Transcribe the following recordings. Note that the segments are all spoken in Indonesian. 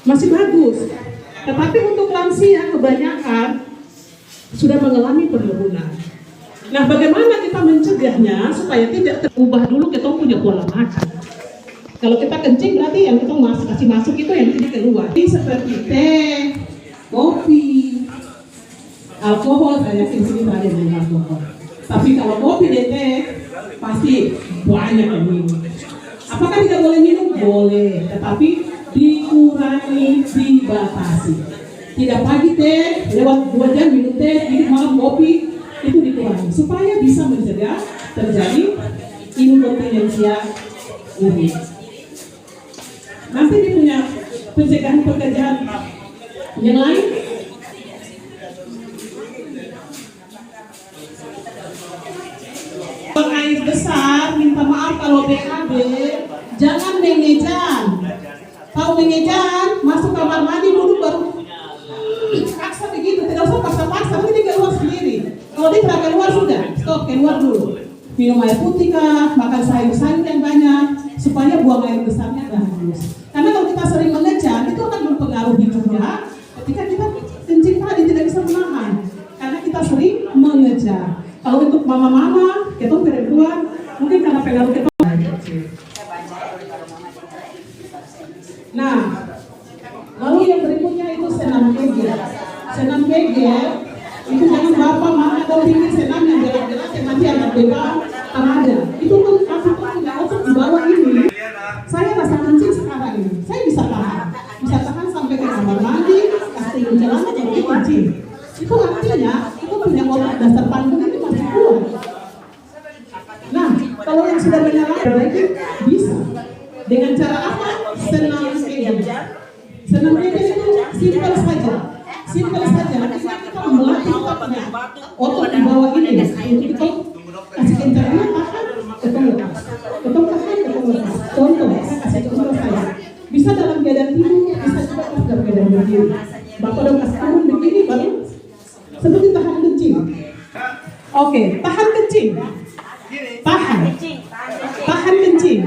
masih bagus. Tetapi untuk lansia kebanyakan sudah mengalami penurunan. Nah, bagaimana kita mencegahnya supaya tidak terubah dulu kita punya pola makan. Kalau kita kencing berarti yang kita kasih masuk itu yang tidak keluar. Seperti teh, kopi, alkohol, saya yakin sini ada yang minum alkohol. Tapi kalau kopi dan teh pasti banyak yang minum. Apakah tidak boleh minum? Boleh, tetapi dikurangi, dibatasi. Tidak pagi teh, lewat 2 jam minum teh, minum malam kopi, itu dikurangi supaya bisa mencegah terjadi inkontinensia ini. Nanti dia punya pencegahan pekerjaan yang lain. Buang air besar, minta maaf kalau BAB, jangan mengejan. Tahu mengejan, masuk kamar mandi dulu baru paksa begitu, tidak usah paksa-paksa, nanti dia keluar sendiri. Kalau dia tidak keluar sudah, stop, keluar dulu. Minum air putih kah, makan sayur-sayur yang banyak, supaya buang air besarnya bagus. Karena kalau kita sering mengejan, itu akan mempengaruhi juga ketika kita kencing tadi tidak bisa menahan. Karena kita sering mengejar. Kalau untuk mama-mama, kita perempuan, mungkin karena pengaruh kita. Nah, lalu yang berikutnya itu senam kegel. Senam kegel itu jangan bapak mama atau bikin senam yang jelas-jelas yang nanti ada bebas ada. Itu pun aku punya otot di bawah ini. Saya rasa kencing sekarang ini, saya bisa tahan sampai ke kamar mandi, kasih celana jadi kencing. Itu artinya itu punya otot dasar panggung ini masih kuat. Nah, kalau yang sudah menyalahi bisa dengan cara apa? Senam kegel. Senam kegel itu simpel saja. Simpel saja. Artinya kita melatih kita punya otot di bawah ini untuk kita kasih kencangnya tahan, ketemu lepas. Contoh, saya kasih contoh saya. Bisa dalam keadaan tidur, bisa juga pas dalam keadaan berdiri. Bapak udah kasih turun begini baru seperti tahan kencing. Oke, tahan kencing. Tahan kencing.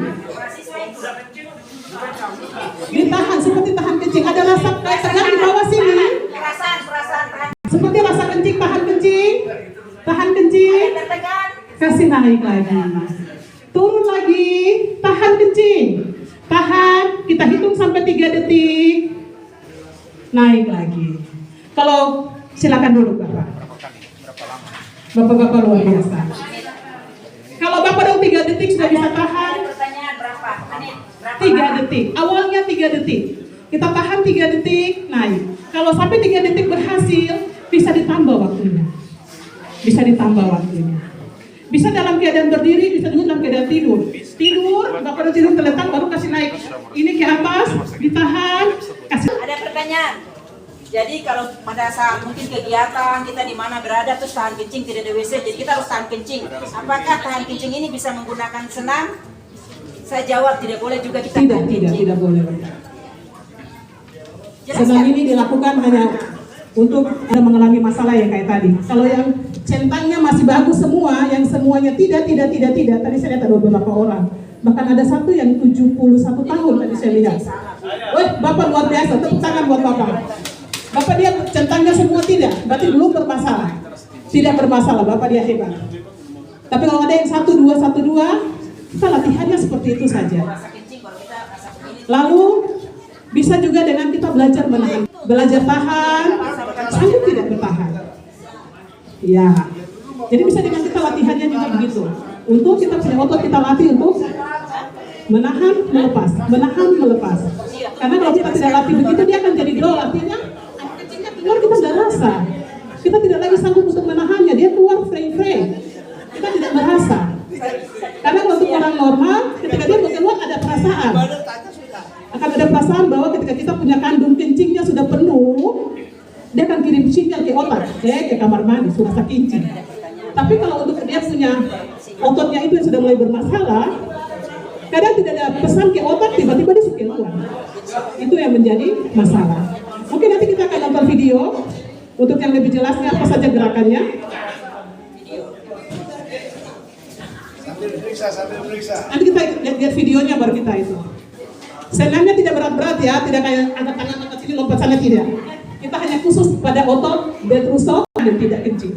Ditahan seperti tahan kencing. Ada rasa tegang di bawah sini. Seperti rasa kencing, tahan kencing. Tahan kencing. Kasih naik lagi. Turun lagi, tahan kencing. Tahan, kita hitung sampai 3 detik. Naik lagi. Kalau silakan dulu Bapak. Bapak-bapak luar biasa. Kalau Bapak udah 3 detik sudah bisa tahan. 3 detik. Awalnya 3 detik. Kita tahan 3 detik, naik. Kalau sampai 3 detik berhasil, bisa ditambah waktunya. Bisa dalam keadaan berdiri, bisa juga dalam keadaan tidur. Bapak udah tidur terletak, baru kasih naik. Ini ke atas, ditahan, kasih. Ada pertanyaan. Jadi kalau pada saat mungkin kegiatan kita di mana berada terus tahan kencing tidak ada WC, jadi kita harus tahan kencing. Apakah tahan kencing ini bisa menggunakan senam? Saya jawab tidak boleh juga kita tahan kencing. Tidak boleh. Senam ini dilakukan hanya untuk ada mengalami masalah yang kayak tadi. Kalau yang centangnya masih bagus semua, yang semuanya tidak. Tadi saya lihat ada beberapa orang. Bahkan ada satu yang 71 tahun tadi saya lihat. Wah, Bapak luar biasa, tepuk tangan buat Bapak. Bapak dia centangnya semua tidak, berarti belum bermasalah. Tidak bermasalah, Bapak dia hebat. Tapi kalau ada yang 12, kita latihannya seperti itu saja. Lalu bisa juga dengan kita belajar menahan, belajar tahan, sanggup tidak bertahan. Ya, jadi bisa dengan kita latihannya juga begitu. Untuk kita punya otot kita latih untuk menahan, melepas, menahan, melepas. Karena kalau kita tidak latih begitu dia akan jadi drol, artinya kencingnya keluar kita nggak rasa. Kita tidak lagi sanggup untuk menahannya, dia keluar frame. Kita tidak merasa. Karena untuk orang normal, ketika dia mau keluar ada perasaan. Akan ada perasaan bahwa ketika kita punya kandung kencingnya sudah penuh, dia akan kirim sinyal ke otak, ke kamar mandi, sudah kencing. Tapi kalau untuk dia punya ototnya itu yang sudah mulai bermasalah, kadang tidak ada pesan ke otak, tiba-tiba dia suka keluar. Itu yang menjadi masalah. Mungkin nanti kita akan nonton video untuk yang lebih jelasnya apa saja gerakannya. Sambil periksa. Nanti kita lihat videonya baru kita itu. Senamnya tidak berat-berat ya, tidak kayak angkat tangan angkat sini lompat sana, tidak. Kita hanya khusus pada otot detrusor dan tidak kencing.